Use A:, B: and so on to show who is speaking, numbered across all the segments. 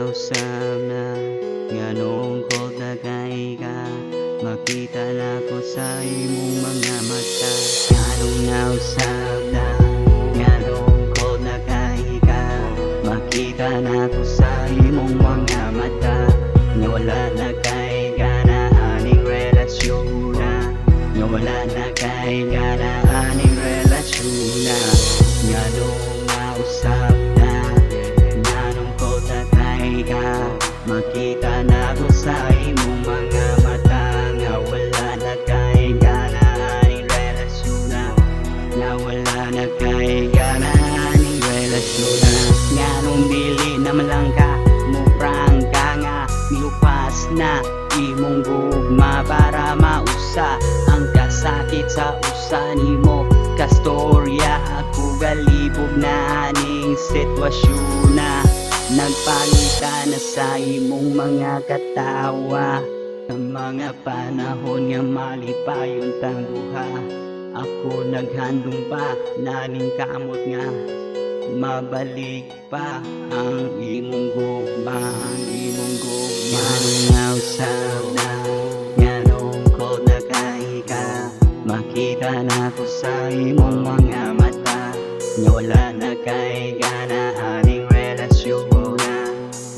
A: usab na nganong ko tagay ka, makita na ko sa imong mga mata. Nganong nausab na nganong ko tagay ka, makita na ko sa imong mga mata. Nga wala na kay gana aning relasyon na, nga wala na kay gana aning relasyon na. Nganong nausab na nganong ko tagay ka, makita na ko sa imong mga mata. Nga wala na kay gana aning relasyon na, nga wala na kay gana aning relasyon na. Nganong dili naman lang ka muprang ka nga miupas na imong gugma para mausa ang kasakit sa usa nimo kastorya. Ako galibog na aning sitwasyon na nagpangita na sa imong mga katawa. Ang mga panahon nga malipayon tangguha, ako naghandong pa naning kamot nga mabalik pa ang imong gugma, ang imong gugma. Nganong nausab na nganong ko tagay ka, makita na ko sa imong mga mata. Nga wala na kay gana aning relasyon na,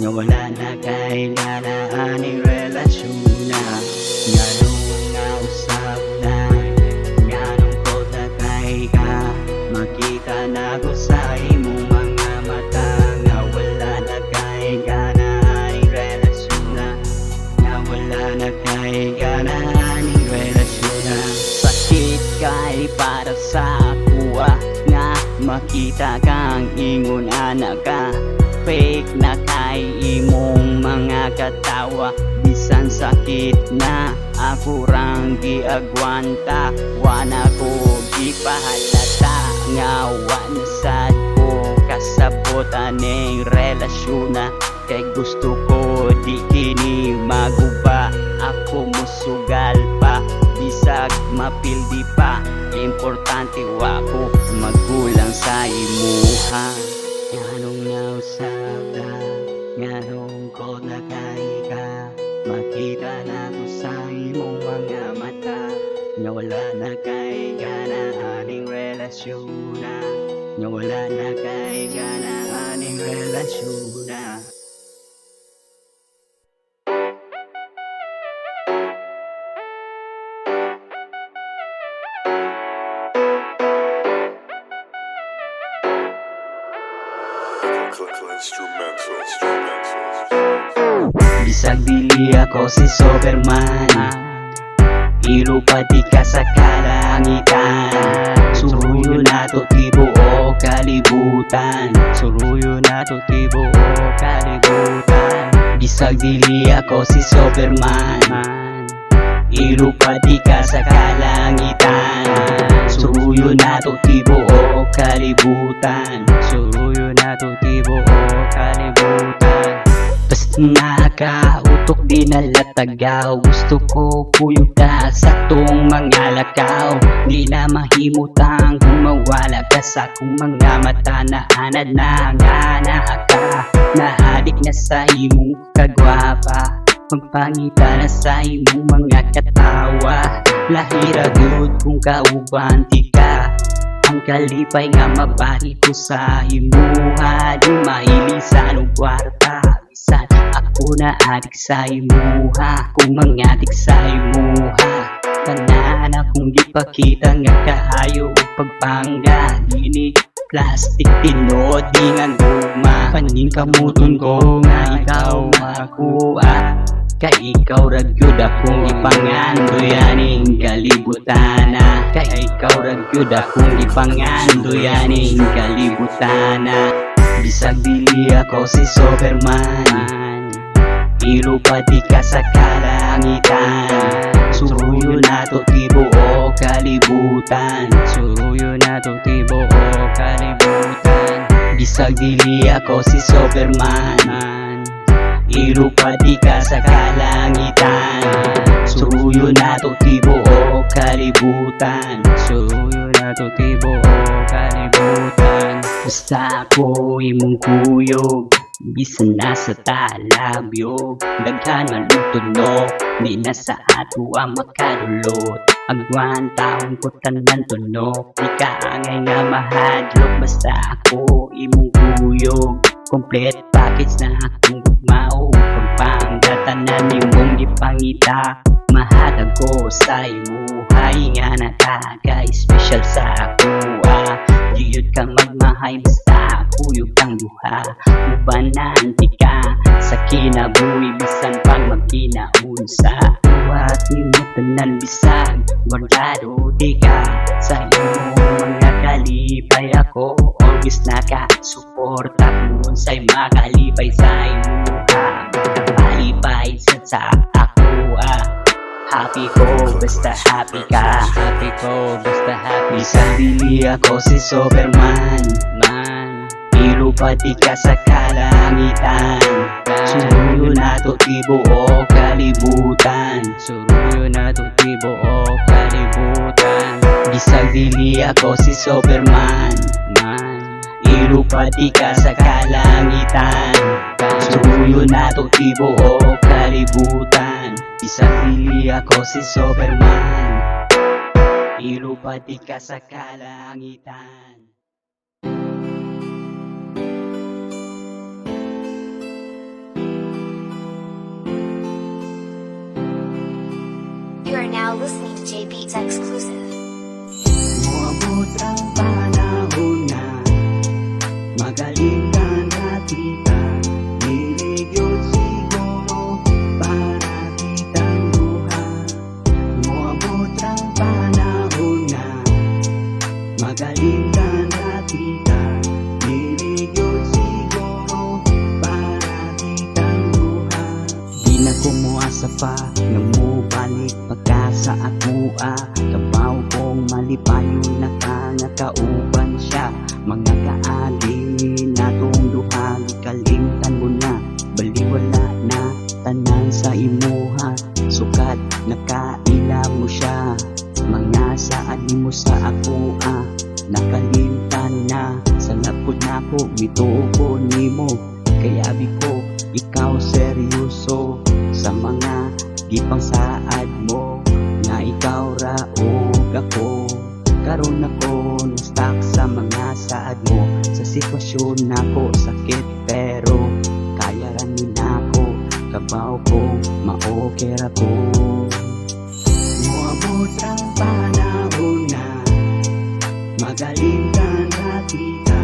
A: nga wala na kay gana aning relasyon na. Nganong nausab na nganong ko tagay ka, makita na ko sa imong mga mata. Nga wala na kay gana aning relasyon na, nga wala na kay gana aning relasyon na. Sakit kay para sa kuha nga makita kang ingon anak ka, fake na kay imong mga katawa. Bisan sakit na ako rang giagwanta, wana ko gipahalata nga wana sad ko kasabot aning relasyon na. Kay gusto ko di kini maguba, ako musugal pa bisag mapildi pa. Importante wa ko magkulang sa imuha. Nganong nausab na nganong ko tagay ka, makita na ko sa imong mga mata. Nga wala na kay gana aning relasyon na, nga wala na kay gana aning relasyon na. Bisag dili ako si Superman, ilo pati ka sa kalangitan. Suruyo na to tibuok kalibutan, suruyo na to tibuok kalibutan. Bisag dili ako si Superman, ilo pati ka sa kalangitan. Suruyo na to tibuok kalibutan, suruyo na to tibuok kalibutan. Basta nakautok di nalatagaw, gusto ko puyog ka sa tong mga lakaw. Di na mahimutang gumawala ka sa akong mga mata. Naanad na nga na ka, naadik na sa imong kagwapa, magpangita na sa imong mga katawa. Lahira gud kung kaubanti ka, ang kalipay nga mabari ko sa imuha. Di mailisan og kwarta, bisan ako na adik sa imuha. Kung mangadik sa imuha, tanan akong gipakita nga kaayo og pagpangga. Dini plastic tinod di nga gugma, paning kamuton ko nga ikaw makuha. Kay ikaw ragyod akong ipangandoy aning kalibutana, kay ikaw ragyod akong ipangandoy aning kalibutana. Bisag dili ako si Superman, ilo pati ka sa kalangitan. Suruyo na to tibuok kalibutan, suruyo na to tibuok kalibutan. Bisag dili ako si Superman, ilo pati ka sa kalangitan. Suruyo na to tibuok kalibutan, suruyo na to tibuok kalibutan. Basta ako imong kuyog, Bisan nasa talabyo, daghan malutunok, di na sa ato ang makadulot. Agwan taon ko tanan tunok, di ka angay nga mahadlok. Basta ako imong kuyog, complete package na akong gugmao. Pagpanggatanan imong gipangita, mahatag ko sa imuhay nga natagay special sa ako. Diyod ka magmahay basta kuyog kang duha. Ubanan di ka sa kinabuhi bisan pag magkinaunsa. Uwat ni mo tanan bisag guardado di ka sa imong mga kalipay. Ako always naka-suporta kung sa'y makalipay sa imuha. Kalipay sa ako happy ko, basta happy ka. Happy ko, basta happy. Isang dili ako si Superman, man. Hero pati ka sa kalangitan. Suruyo na to tibuok kalibutan. Suruyo na to tibuok kalibutan. Isang dili ako si Superman, man. Hero pati ka sa kalangitan. Suruyo na to tibuok kalibutan. Isang dili ako si Superman, hero pati ka sa kalangitan.
B: You are now listening to J Beats Exclusive.
A: Moabot ang panahon na magaling kang nakita. Niligyo siguro para kitang duha. Moabot ang panahon na magaling kang nakita. Niligyo siguro para kitang duha. Di na kumuasa pa na mo balik pagka sa akua. Kabaw kong malipayo na ka nga kauban siya. Mga kaagi natong duha, kalimtan mo na, baliwala na tanan sa imuha. Sukat nakaila mo siya, mga saadi mo sa akua. Nakalimtan na, sa lapod na ko, bituko nimo. Kaya abi ko, ikaw seryoso sa mga gipang saad mo. Nga ikaw raog ako, karon ako na-stuck sa mga saad mo. Sa sitwasyon nako sakit pero kaya ranin ako. Kabaw ko, maokera ko. Moabot ang panahon na magaling kang nakita.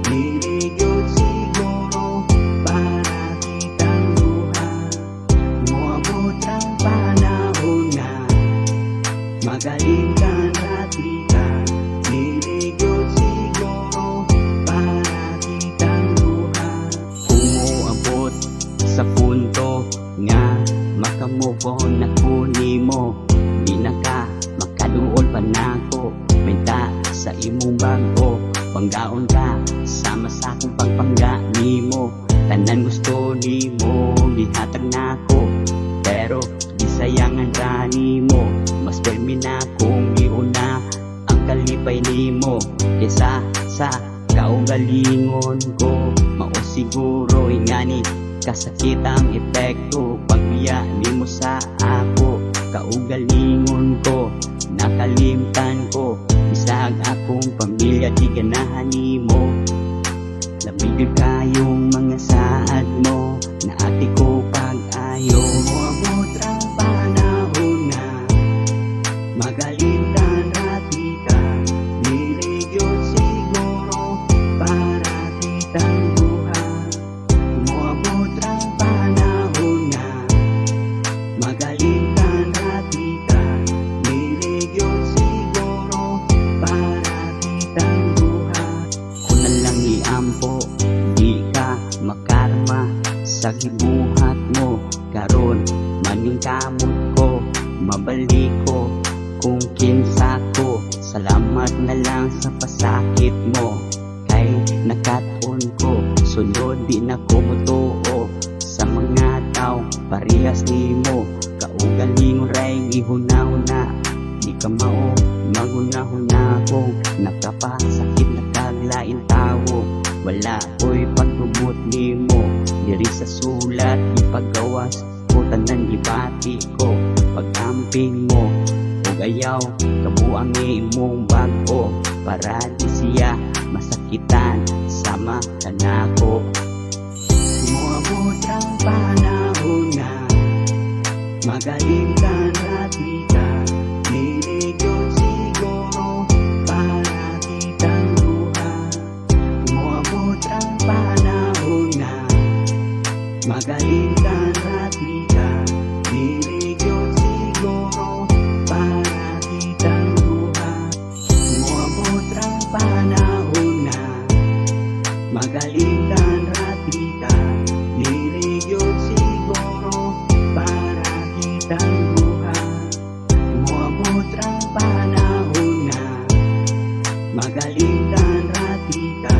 A: Niligyo siguro para kitang duha. Moabot ang panahon na magaling kang nakita. Niligyo siguro para kitang duha. Kung moabot sa punto nga makamove on ako nimo, di na ka makaduol pa nako. Menta sa imong bago, panggaon ka sama sa akong pagpangga nimo. Tanan gusto nimo gihatag nako, pero di sayangan ra nimo. Mas permi na kung iuna ang kalipay nimo kaysa sa kaugalingon ko. Mao siguro ingani kasakit ang epekto pagbiya nimo sa ako. Kaugalingon ko, nakalimtan ko, bisag akong pamilya di ganahan nimo. Labig kayong mga saad mo, na ati ko pag-ayo. Moabot ang panahon na magaling kang nakita. Niligyo siguro para kitang duha. Moabot ang panahon na magaling kang nakita. Niligyo siguro para kitang duha. Kung na lang iampo, di ka makarma sa gibuhat mo. Karon maning kamot ko, mabalik ko kung kinsa ko. Salamat na lang sa pasakit mo, kay nakaton ko. Sunod di na ko mutuo sa mga tao parehas nimo. Kaugalingon ray gihuna-huna, di ka mao magunahuna ko. Nakapasakit na kaglain tawo, wala ko'y pagtubot nimo. diri sa sulat ipagawas ko tanan gibati ko pag-amping mo ug ayaw kabuang imong bag-o para di siya masakitan sama kanako. Muabot ang panahon na magaling ka rati ka niligyo siguro para kitang luha. Muabot ang panahon na magaling ka rati ka niligyo siguro para kitang luha. Muabot ang panahon na magaling ka rati ka niligyo siguro para kitang luha. Muabot ang panahon na magaling ka rati ka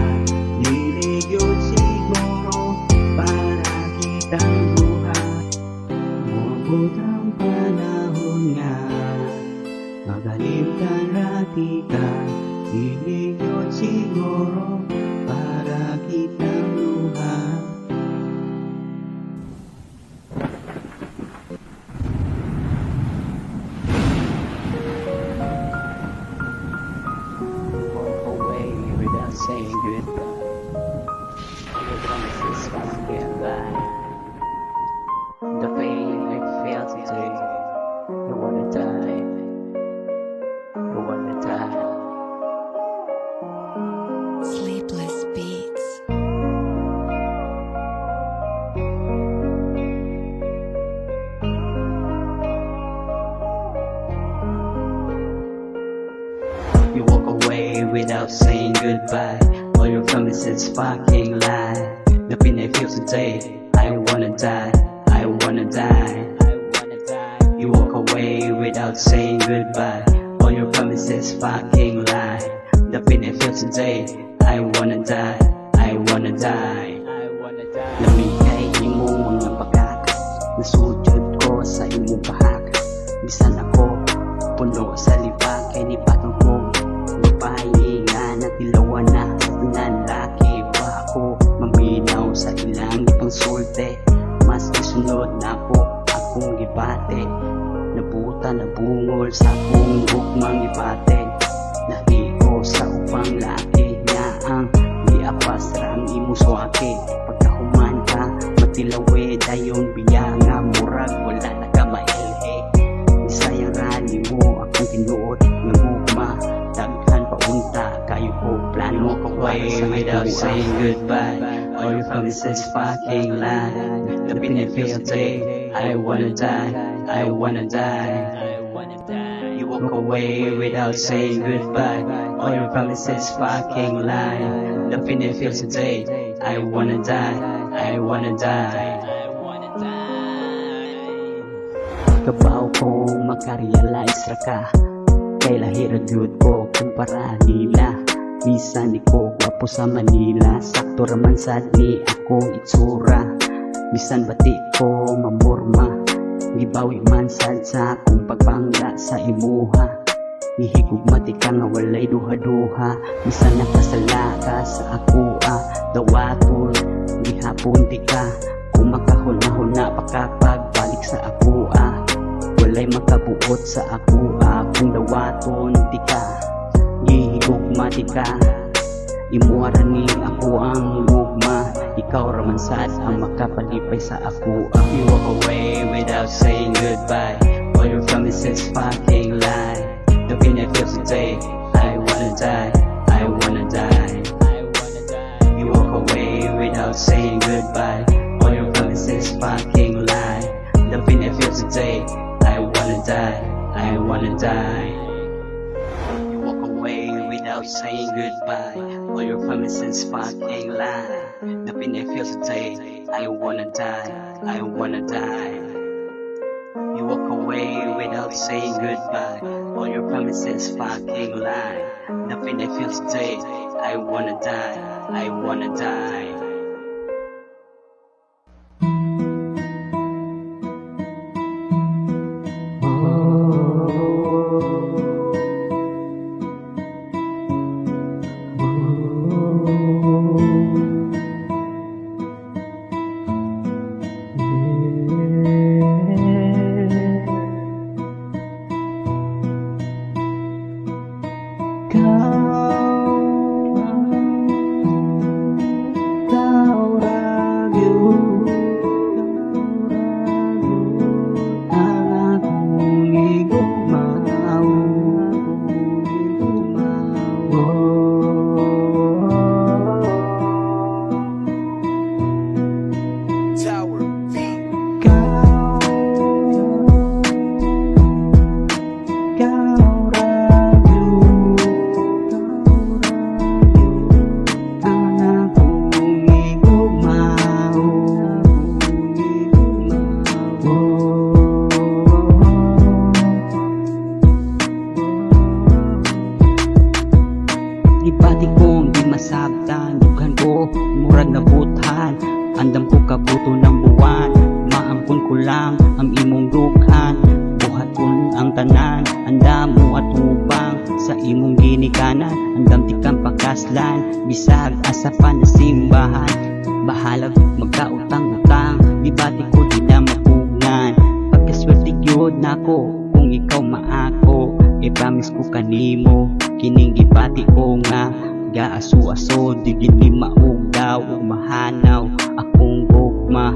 A: niligyo siguro para kitang luha. Muabot ang panahon na magaling ka rati ka niligyo siguro para kitang luha. Walk away without saying goodbye. The promises can't lie. The pain I felt today. You wanna die. You wanna die.
C: Sleepless Beats.
A: You walk away without saying goodbye. All your promises fucking lie. The pain I feel today, I wanna die. I wanna die. You walk away without saying goodbye. All your promises fucking lie. The pain I feel today, I wanna die. I wanna die. Lamigay imong mga pagkakas. Nasudjud ko sa imong pahakas. Bisan ako puno sa libag kay ni patong ko. Pahinga na tilawan na nanlaki pa ako maminaw sa ilang ipangsulte. Mas isunod na po akong gibate. Nabuta na bungol sa akong bukmang gibate. Nahigo sa upang laki nga ang liapas rang imuswake. Pagkahuman ka matilawe dayon biya nga murag wala na ka mailhe. Isayang rani mo akong tinuod nga gugma. Daghan paunta kayo ko plano. Walk away without saying goodbye. All your promises fucking lie. The pain I feel today, I wanna die. I wanna die. You walk away without saying goodbye. All your promises fucking lie. The pain I feel today, I wanna die. I wanna die. Kabaw ko makarealize ra ka. Kay lahira gyud ko kumpara nila. Bisan di ko gwapo sa Manila. Sakto raman sad ni akong itsura. Bisan bati ko mamorma. Gibawi man sad sa akong pagpangga sa imuha. Gihigugmati ka nga walay duha-duha. Bisan nakasala ka sa akua. Dawaton gihapon di ka. Kung makahuna-huna pa ka pagbalik sa akua. Walay makabuot sa akua. Kung dawaton di ka gihigugmati ka. Imuara ni ako ang gugma. Ikaw raman sad ang makapalipay sa ako. You walk away without saying goodbye. All your promises fucking lie. The pain I feel today, I wanna die. I wanna die. You walk away without saying goodbye. All your promises fucking lie. The pain I feel today, I wanna die. I wanna die. You walk away without saying goodbye. All your promises fucking lie. The pain I feel today, I wanna die. I wanna die. You walk away without saying goodbye. All your promises fucking lie. The pain I feel today, I wanna die. I wanna die. murag na buthan. Andam ko kabuto ng buwan, maampun ko lang ang imong dughan. Buhaton ang tanan, andam mo at ubang sa imong ginikanan. Andam tikang pakaslan, bisag asa pa na simbahan. Bahalag magkautang-utang, di bati ko di na mapugnan. Pagkaswerte gyud nako kung ikaw maako, i-promise ko kanimo kining gibati ko nga gaaso-aso, di gid ni maugdaw ug mahanaw akong gugma.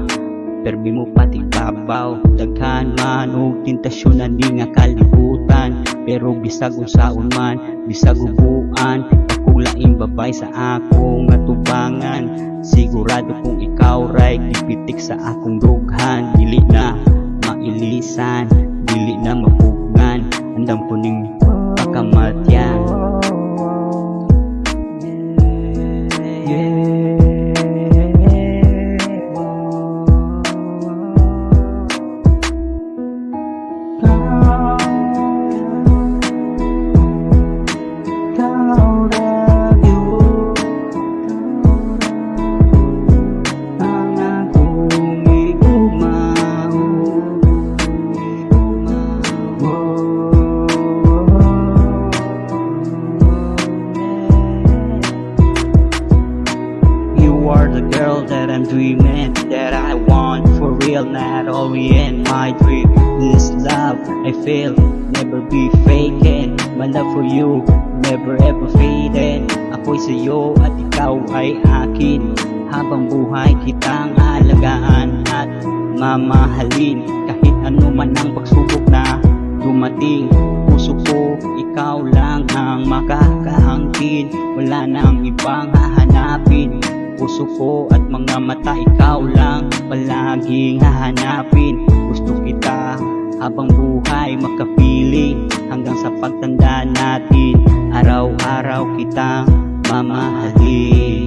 A: Permi mo pati babaw, daghan man og tentasyon na di nga kalibutan. Pero bisag unsaon man, bisag ubuan, ako laing babay sa akong atubangan. Sigurado kung ikaw ray ipitik sa akong dughan. Dili na mailisan, dili na mapugnan, andam ko ning pakamatyan. You are the girl that I'm dreaming, that I want for real, not only in my dream. This love I feel, never be faking. My love for you, never ever fading. Ako'y sa'yo at ikaw ay akin. Habang buhay kitang alagaan at mamahalin. Kahit ano man ang pagsubok na dumating, puso ko ikaw lang ang makakaangkin. Wala nang ibang hahanapin. Puso ko at mga mata ikaw lang palaging hahanapin. Gusto kita habang buhay makapiling, hanggang sa pagtanda natin araw-araw kitang mamahalin.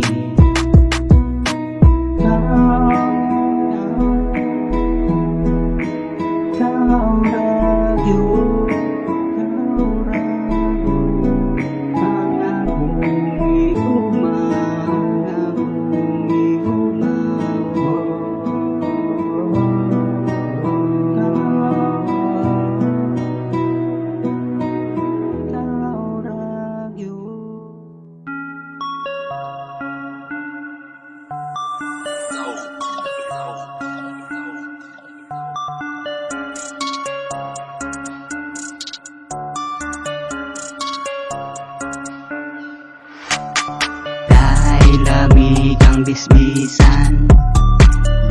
A: Lamig ang bisbisan,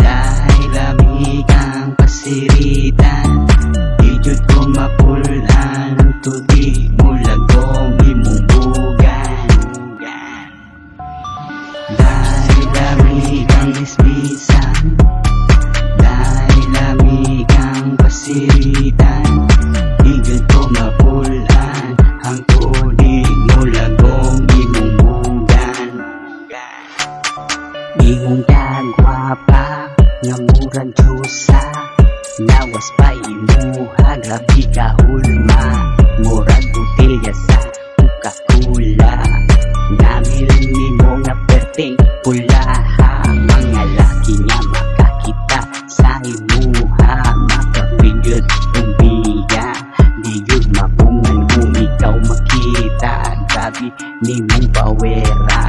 A: dahil lamig ang pasiritan. Di jud ko mapulan, tudi mo lagom imong bugan. Dahil lamig ang bisbisan, dahil lamig ang pasiritan. Di jud ko mapulan, ang tudi mo lagom imong bugan. Ingong kagwapa nga murag Diyosa, lawas pa imuha, grabe ka ulma. Murag butilya sa Coca-Cola, namilan nimo nga perting pula ha. Mga laki nga makakita sa imuha, makapigod ang biya. Di yun mapungan kung ikaw makita, grabe nimong pawera.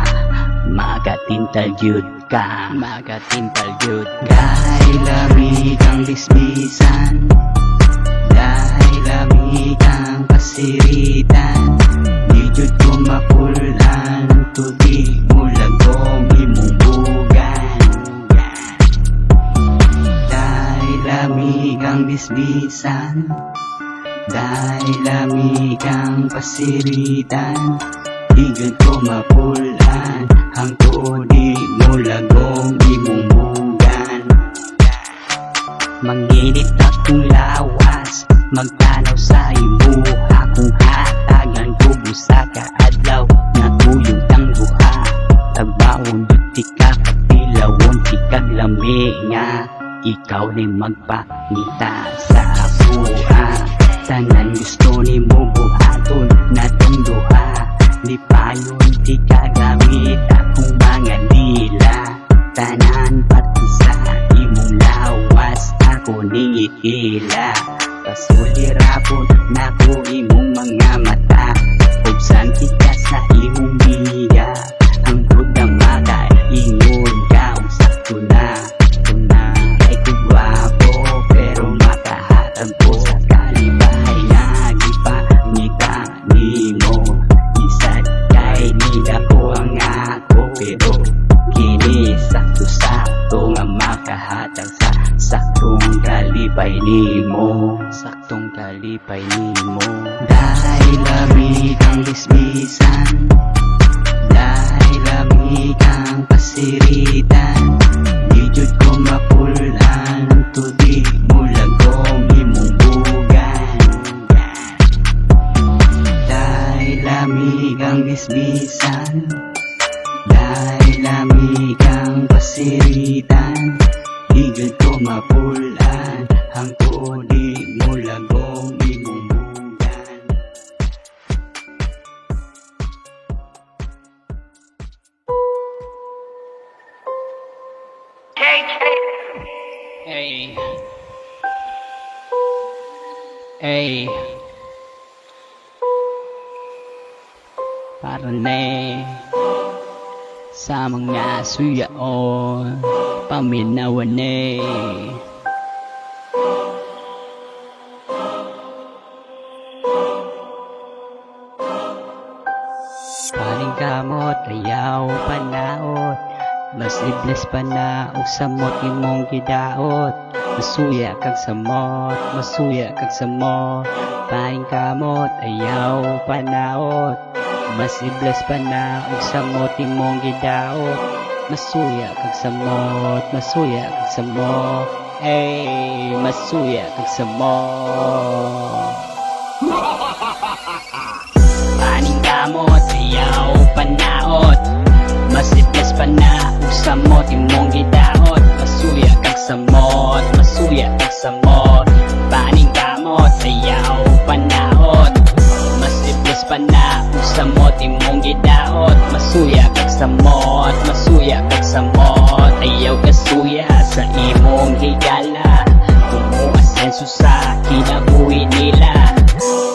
A: Magatintal yun ka, magatintal yun ka. Dahil lamig ang bisbisan, dahil lamig ang pasiritan. Di jud ko mapulan, tudi mo lagom imong bugan. Dahil lamig ang bisbisan, dahil lamig ang pasiritan. Di jud ko mapulan, ang tudi mo lagom imong bugan. Manginit akong lawas, magtanaw sa imuha. Kung hatagan ko busa ka adlaw, natuyog ang buha. Tagbaon di ka kapilawon, ikag lami nga. Ikaw ni magpangita sa buha. Tanan gusto ni mo buhaton natong duha. Di pa yun di kagamit akong mga dila. Tanan pati sa imong lawas ako nihila. Pasulirapon na ko imong mga mata. Ubsan kita sa imong biya. Ang budang mata ingon ka sakto na. Kuna ay kugwapo pero makahatag ko sa kalibay na gipangita nimo. Isad kay nila ko ang ako pero kini sakto-sakto nga makahatag sa saktong kalipay nimo. Saktong kalipay nimo. Dahil lamig ang lisbisan, dahil lamig ang pasiritan, di jud ko mapulan tudi mo lagom imong bugan. Dahil lamig ang lisbisan, dahil lamig ang pasiritan, di jud ko mapulan ang tudi mo lagom imong bugan.
D: Hey. Hey. Parang sa mga suyaon paminawan paling kamot ayaw panaot. Mas iblis pa na og samot imong gidaot. Masuya kag samot, masuya kag samot. Paing kamot ayaw panaot. Mas iblis pa na og samot imong gidaot. Masuya kag samot, masuya kag samot. Ay, masuya kag samot. Paning kamot ayaw panaot. Mas iblis pa na og samot imong gidaot. Masuya kag samot, masuya kag samot. Paning kamot ayaw panaot. Mas iblis pa na og samot imong gidaot. Masuya kag samot, masuya kag samot. Ayaw kasuya sa imong higala. Kumuasenso sa kinabuhi nila.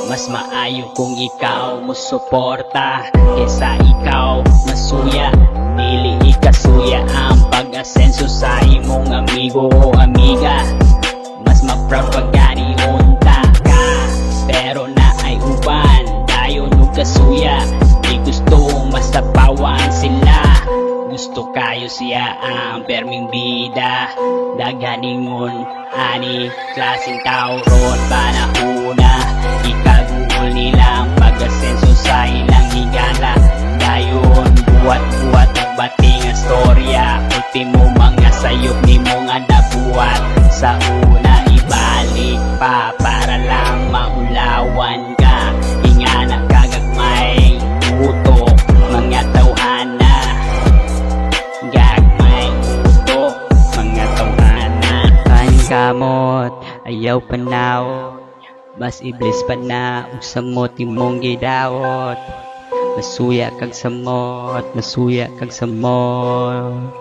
D: Mas maayo kung ikaw mo suporta kesa ikaw masuya. Dili ikasuya ang pag-asenso sa imong amigo o amiga. Mas ma-proud pag gani unta ka, pero na ay uban dayon ug kasuya. Di gusto masapawan sila, gusto kayo siya ang perming bida. Daganingon ani klaseng tao ron panahuna. Ikagugol nilang pag-asenso sa ilang higala. Dayon buwat-buwat ang bating ang storya. Ultimo mga sayop ni mga nabuhat. Sa una ibalik pa para lang maulawan ka. Ingana kagagmay uto mga tawhana. Gagmay uto mga tawhana.
A: Paning kamot ayaw panaot. Mas iblis pa na og samot imong gidaot. Masuya kag samot, masuya kag samot.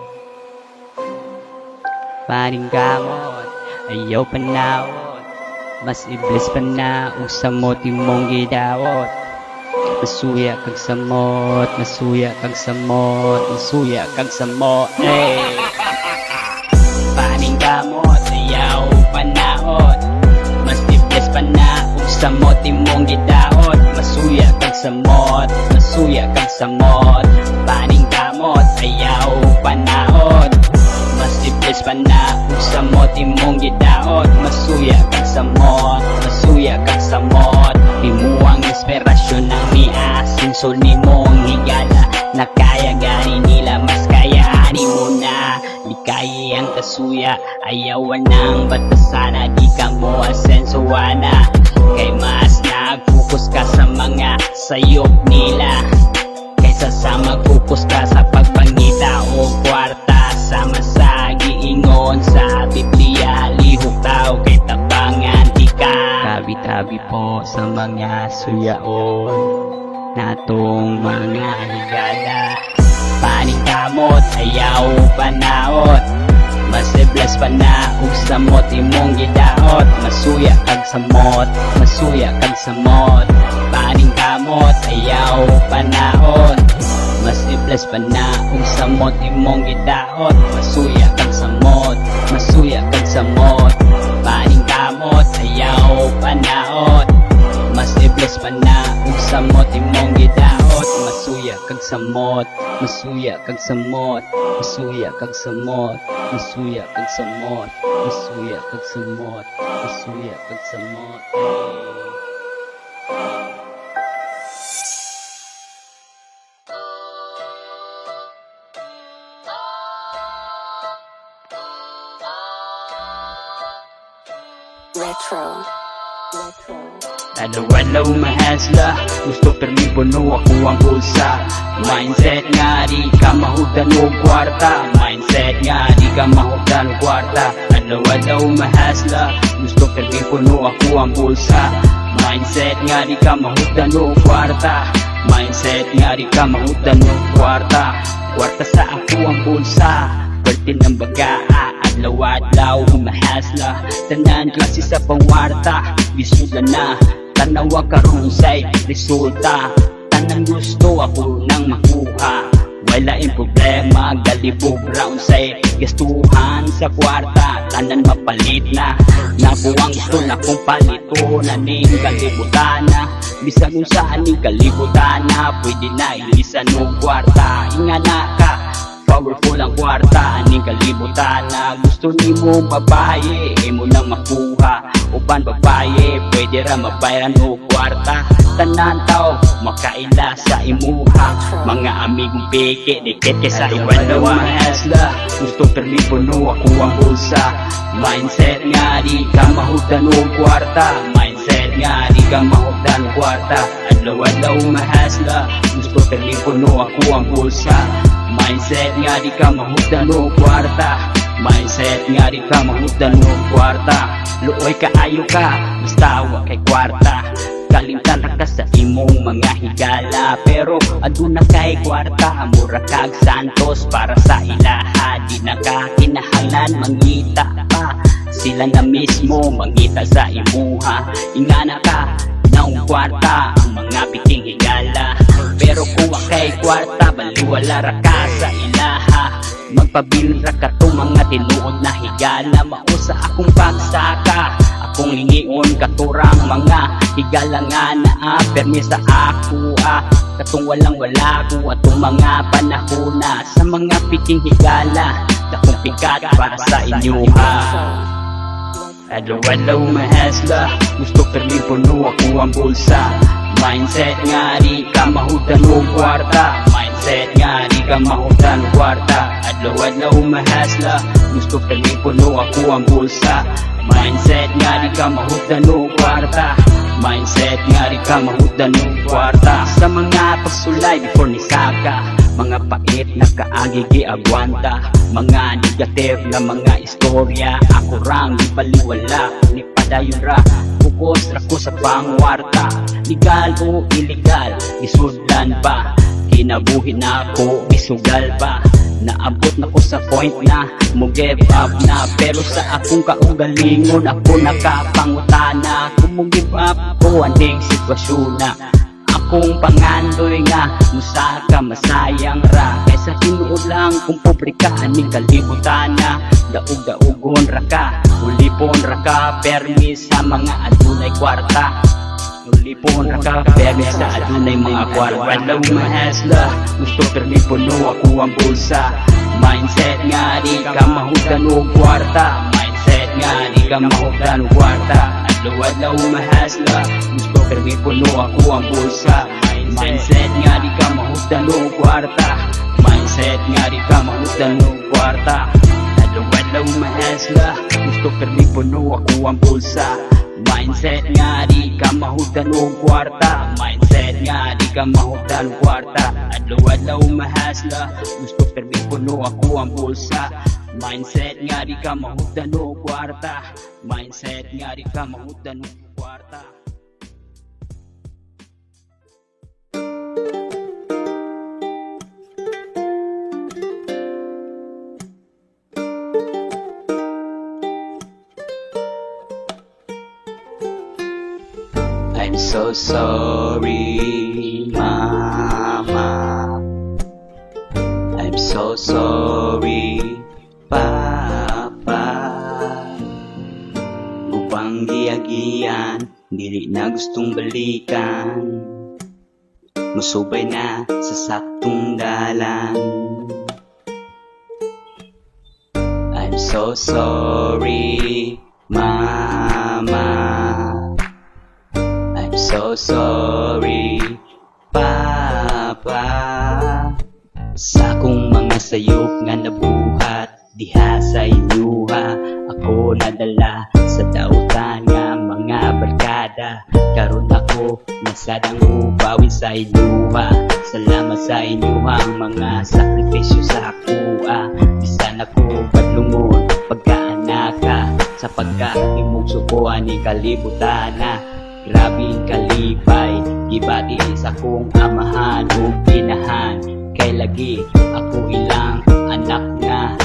A: Paning kamot ayaw panaot. Mas iblis pa na og samot imong gidaot. Masuya kag samot, masuya kag samot, masuya kag samot. Hey.
D: Paning kamot ayaw panaot. Mas iblis pa na og samot imong gidaot. Masuya kag samot, masuya kag samot. Paning kamot ayaw panaot. Mas iblis pa na og samot imong gidaot. Masuya kag samot, masuya kag samot. Himuang inspirasyon ng niasinso nimong higala. Nakaya gani nila mas kayaan mo na. Likay ang kasuya, ayawan ng batasana. Di ka mo asensuana. Kay mas nag-focus ka sa mga sayop nila kaysa sa mag-focus ka sa pagpangita o kwarta. Sama sa giingon sa Biblia, lihok tao kay tabangan di ka.
A: Tabi-tabi po sa mga suyaon natong mga higala.
D: Paning kamot ayaw panaot. samot, masuya kag samot. Paning kamot, ayaw panaon. Mas i-bless pa na kung samot imong gidaot. Masuya kag samot, masuya kag samot. Paning kamot, ayaw panaon. Mas i-bless pa na kung samot imong gidaot. Masuya kag samot, masuya kag samot. Masuya kag samot, masuya kag samot. Masuya kag samot, masuya kag samot.
C: Retro.
D: Alaw-alaw mahasla, gusto permibono ako ang bulsa. Mindset nga di ka mahudan o kwarta. Mindset nga di ka mahudan o kwarta. Alaw-alaw mahasla, gusto permibono ako ang bulsa. Mindset nga di ka mahudan o kwarta. Mindset nga di ka mahudan o kwarta. Kwarta sa ako ang bulsa. Pwerte ng bagaa, adlaw-adlaw mahasla. Tanan klase sa pangwarta, bisuda na tanawa karon say resulta. Tanan gusto ako nang makuha. Wala yung problema, galibog round say gastuhan sa kwarta. Tanan mapalit na, nabuwang gusto na kong palito. Naning kalibutan na, bisag kung saan yung kalibutan na. Pwede na ilisan mo kwarta, inga na ka. Powerful ang kwarta, aning kalibutan na. Gusto ni mo babae, mo nang makuha. Uban babae, pwede ra mabayaran o kwarta. Tanan tao, makaila sa imuha. Mga amigong peke, dikit kay sa iwalawa hasla. Gusto perlipono ako ang bulsa. Mindset nga di ka mahudan o kwarta. Mindset nga di ka mahudan o kwarta. Adlaw-adlaw mahasla, gusto perlipono ako ang bulsa. Mindset nga di ka mahudan o kwarta. Mindset nga di ka mahudan o kwarta. Luoy kaayo ka, basta wa kay kwarta. Kalimtan ra ka sa imong mga higala. Pero aduna kay kwarta, mura kag santos para sa ilaha. Di na ka kinahanglan mangita pa, sila na mismo mangita sa imuha. Ingana ka naong kwarta, ang mga piking higala. Pero kung kay kwarta, baliwala ra ka sa ilaha. Magpabilin ra ka to mga tinuod na higala. Mausa akong pagsaka, akong lingion katurang mga higala nga naa. Permi sa ako katong walang wala ko atong mga panahona. Sa mga piking higala, dakong pikat para sa inyo ha. Adlaw-adlaw mahasla, gusto perlipono ako ang bulsa. Mindset nga di ka mahudan o kwarta. Mindset nga di ka mahudan o kwarta. Adlaw-adlaw mahasla, gusto perlipono ako ang bulsa. Mindset nga di ka mahudan o kwarta. Mindset nga di ka mahudan o kwarta. Sa mga pagsulay before ni Saka, mga pait na kaagigi agwanta. Mga negative na mga istorya, ako rang ipaliwala. Ni padayon ra, focus ra ko sa pangwarta. Legal o illegal, isudlan ba? Kinabuhi na ako, isugal ba? Naabot na ko sa point na mo give up na. Pero sa akong kaugalingon, ako nakapangutana. Kung mo give up ko, aning sitwasyon na akong pangandoy nga, musaka masayang ra. Kaysa tinuod lang kung pobre ka, aning kalibutan na. Daug-daugon ra ka, ulipon ra ka, permis sa mga adunay kwarta. Ulipon ra ka, permis sa adunay mga kwarta. Adlaw mahasla, gusto perlipono ako ang bulsa. Mindset nga di ka mahudan o kwarta. Mindset nga di ka mahudan o kwarta. Adlaw-adlaw mahasla, gusto perlipono ako ang bulsa. Mindset nga di ka mahudan o kwarta. Mindset nga di ka mahudan o kwarta. Adlaw-adlaw mahasla, gusto perlipono ako ang bulsa. Mindset nga di ka mahudan o kwarta. Mindset nga di ka mahudan o kwarta. Adlaw-adlaw mahasla, gusto perlipono ako ang bulsa. Mindset nga di ka mahudan o kwarta. Mindset nga di ka mahudan o kwarta.
A: I'm so sorry, Mama. I'm so sorry, Papa. Upang giyagian, dili na gustong balikan. Musubay na sa saktong dalan. I'm so sorry, Mama. I'm so sorry, Papa. Sa akong mga sayop nga nabuhat diha sa inyuha, ako nadala sa dautan nga mga barkada. Karon ako nasadang upawin sa inyuha. Salamat sa inyuhang mga sakripisyo sa akua. Bisan ako padlungon pagkaanak ka, sa pagkaimog sukuan ni kalibutan na. Grabing kalipay, gibati sa kong amahan o inahan. Kay lagi ako ilang anak nga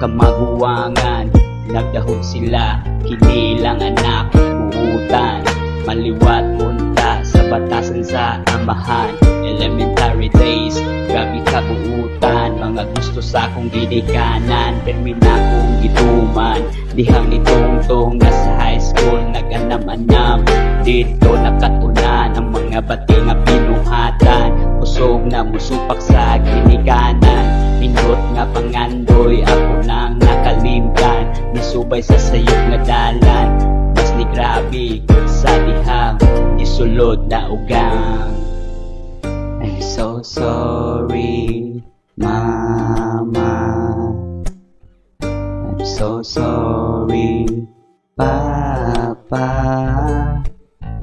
A: kamaguwangan. Nagdahog sila, kinilang anak buutan. Maliwat punta sa batasan sa amahan. Elementary days, grabe kabuutan. Mga gusto sa akong gidikanan, termina kong gituman. Dihang ni Tongtong nasa high school, naganam-anam. Dito nakatunan ang mga bati nga pinuhatan. Usog na musupak sa ginikanan. Pindot nga pangandoy, ako nang nakalimtan. Nisubay sa sayop nga dalan, mas ni grabe sa dihang isulod na ugang. I'm so sorry, Mama. I'm so sorry, Papa.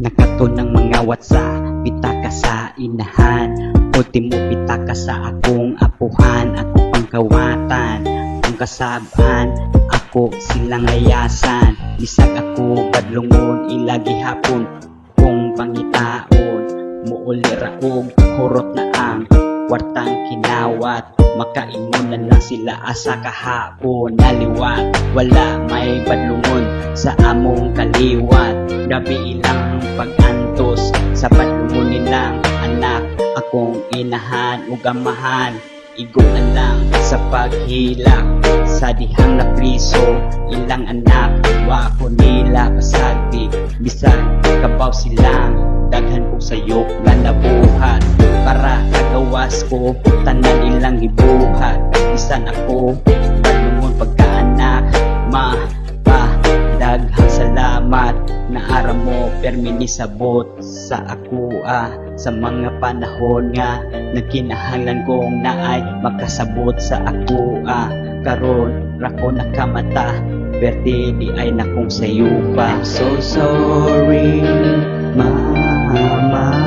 A: Nakaton ng mga watsa, pitaka sa inahan. Ultimo pitaka sa akong apuhan. Ako pang kawatan, ang kasaban. Ako silang layasan. Bisag ako padlungon, ilagi hapon kung pangitaon. Muulira og hurot na ang kwartang kinawat. Makaingon na lang sila asa kahapon. Naliwat, wala may padlungon sa among kaliwat. Grabe ilang pag-antos sa padlungon nilang anak. Akong inahan ug amahan, igo na lang sa paghilak. Sa dihang na priso, ilang anak, wa ko nila pasagdi. Bisag kabaw silang daghan kong sayop nga nabuhat. Para nagawas ko, tanan ilang gibuhat. Bisan ako, padlungon pagkaanak, daghang salamat. Naara mo permi sabot sa akua. Sa mga panahon nga nagkinahanglan kong naay makasabot sa akua. Karon rako nakamata, berte di ay nakong sayupa. I'm so sorry, Mama.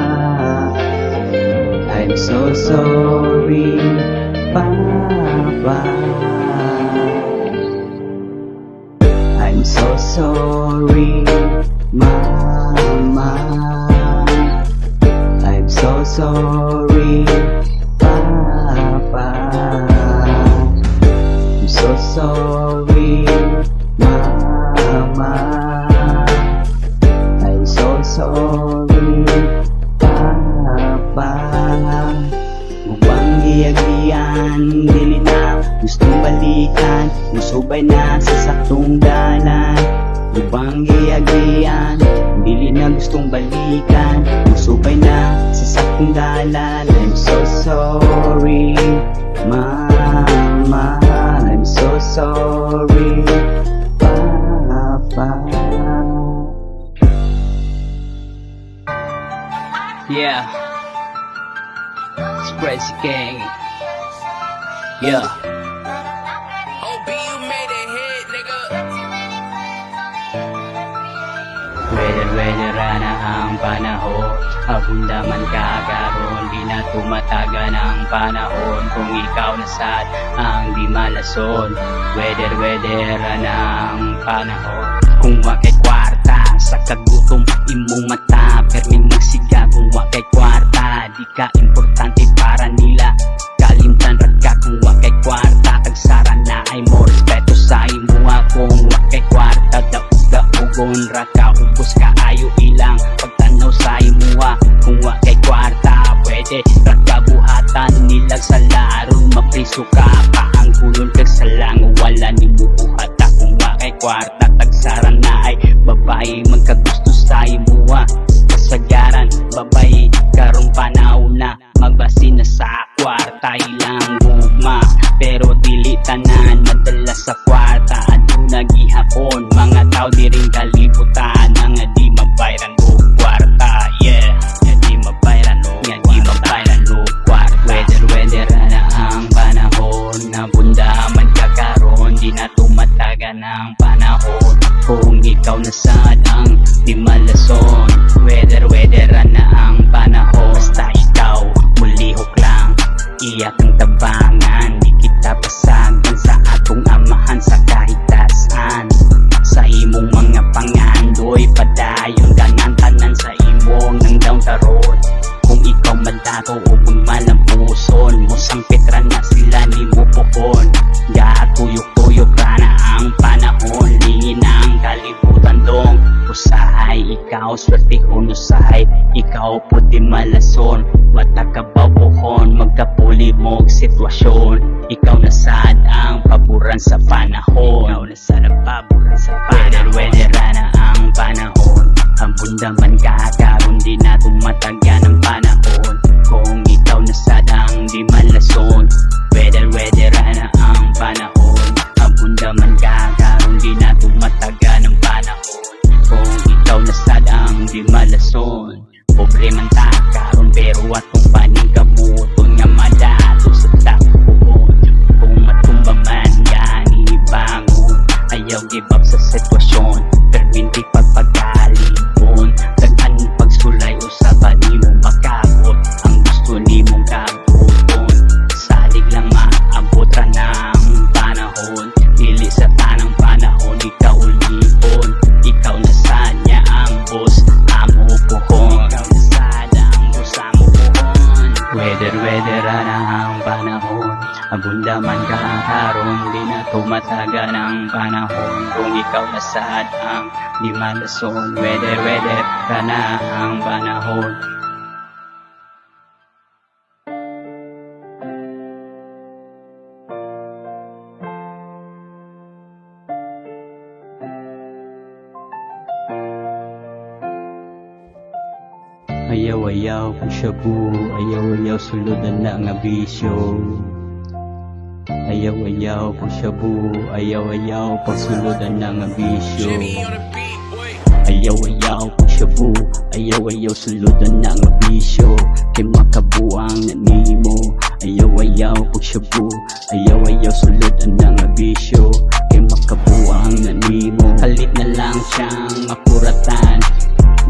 A: I'm so sorry, Papa. I'm so sorry, Mama. I'm so sorry, Papa. I'm so sorry, Mama. I'm so sorry, Papa. Upang giyagian, dili na gustong balikan. Musubay na sa saktong dalan. Upang giyagian, dili na gustong balikan. Musubay na sa saktong dalan. I'm so sorry, Mama. I'm so sorry, Papa.
D: Yeah, it's Crazy Gang. Yeah.
E: OB, you made a hit, nigga.
D: Weather na ang panahon. Abunda man kagaron, di na tumataga ng panahon. Kung ikaw nasad ang di malason. Weather na ang panahon. Kung wakay kwarta sa kagutom imong mata, permin magsiga. Kung wakay kwarta, di ka importante para nila. Kalimtan rag ka kung wakay kwarta. Tagsara na ay mo respeto sa imo. Kung wakay kwarta, dauga ugon ra ka, ubos ka ayo ilang pagtanaw sa imo. kwarta tagsaran na ay babae magkagusto sa imuha kasagaran babae karong panahon na magbasi na sa kwarta ilang gugma pero dili tanan madala sa kwarta aduna gihapon mga tao di ring kalibutan nga di mabayran og kwarta yeah nga di mabayran og kwarta weather na ang panahon na bunda man kakaron di na tumataga ng panahon kung ikaw nasad ang di malason weather na ang panahon basta ikaw mulihok lang iyak ang tabangan di kita pasagan sa atong amahan sa kahitasan sa imong mga pangandoy padayon ganang tanan sa imong nang daw taron kung ikaw madako o magmalampuson mo sampit ra na sila ni mo pupon gatuyok-tuyok ra na ang panahon lingin ang kalibutan dong usahay ikaw swerte kung usahay ikaw po di malason wata ka babuhon magkapuli mong sitwasyon ikaw nasad ang paboran sa panahon ikaw nasad ang paboran sa panahon weather na ang panahon ang bunda man kakaroon di na tumataga ng panahon kung ikaw nasad ang di malason weather na ang panahon ang bunda man kakaroon di na tumataga ng panahon kung ikaw nasad ang di malason pobre man ta karon pero atong paning kabuton nga madato sa tapuon kung matumba man yan inibangon ayaw give up sa sitwasyon perminti pagpagalingon dagan pagsulay usaban nimo makabot ang gusto nimong kabuton salig lang maabot ra ng panahon dili sa tanang panahon ikaw ulipon ikaw nasad niya ang boss amo pohon ikaw nasad ang boss amo pohon weather na ang panahon abunda man kakaroon di na tumataga ng panahon kung ikaw nasad ang di malason weather na ang panahon ayaw kung shabu ayaw suludan na nga bisyo ayaw kung shabu ayaw pagsuludan na nga bisyo
E: Jimmy on the beat, boy.
D: ayaw kung shabu ayaw suludan na nga bisyo kay makabuang na nimo ayaw kung shabu ayaw suludan na nga bisyo kay makabuang na nimo kalit na lang siyang makuratan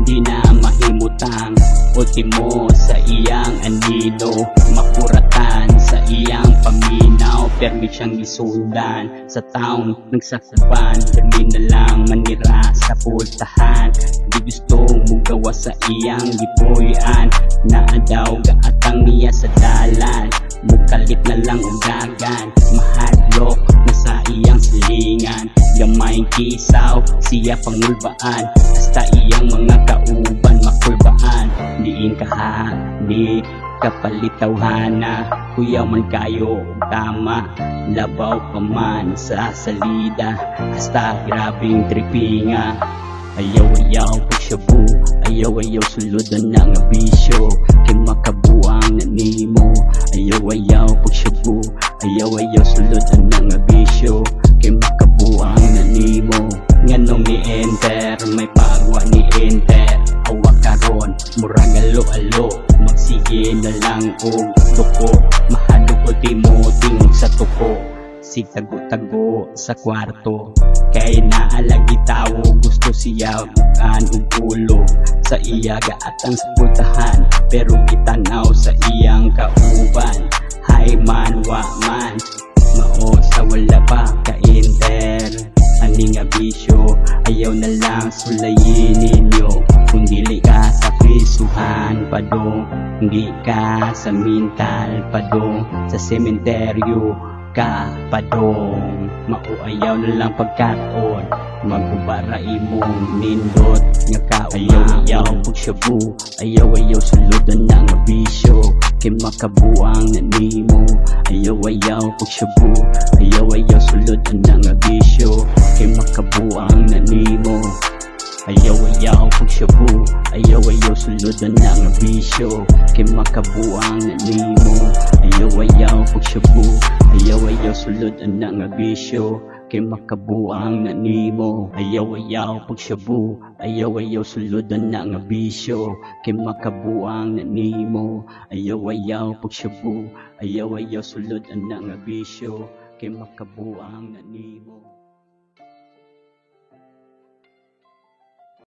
D: di na mahimutang ultimo sa iyang anino makuratan sa iyang paminaw permit siyang isundan sa taong nagsakupan permit na lang manira sa pultahan di gusto mo gawa sa iyang gipuyan na daw gaatang niya sa dalan mukalit na lang udagan mahadlok na sa iyang silingan gamayng kisaw siya pangulbaan basta iyang mga kauban makulbaan diin ka ha di kapalitawhana kuya man kayo tama labaw pa man sa salida hasta grabing tripinga ayaw pagsyabu ayaw suludan ng bisyo kay makabuang na nimo ayaw pagsyabu ayaw suludan ng bisyo kay makabuang na nimo nganong ni enter may pagwa ni enter awak karon murag alo magsige na lang og tuko mahadlok ultimo tingog sa tuko sig tago sa kwarto kay naalagi tawo gusto siya bukan og ulo sa iya gaatang sa pultahan pero gitanaw sa iyang kauban hay man wa man mao sa wala pa ka enter ani nga bisyo ayaw na lang sulayin ninyo kung dili ka sa prisuhan padong hindi ka sa mental padong sa sementeryo ka padong mauayaw na lang pagkaton magubara imong nindot nga ayaw pagsyabu ayaw suludan na nga bisyo kay makabuang na nimo ayaw pagsyabu ayaw suludan na nga bisyo kay makabuang sulod na nga bisyo, kay makabuang na nimo. Ayaw pagsyabu, ayaw sulod na nga bisyo, kay makabuang na nimo. Ayaw pagsyabu, ayaw sulod na nga bisyo, kay makabuang na nimo. Ayaw pagsyabu, ayaw sulod na nga bisyo, kay makabuang na nimo.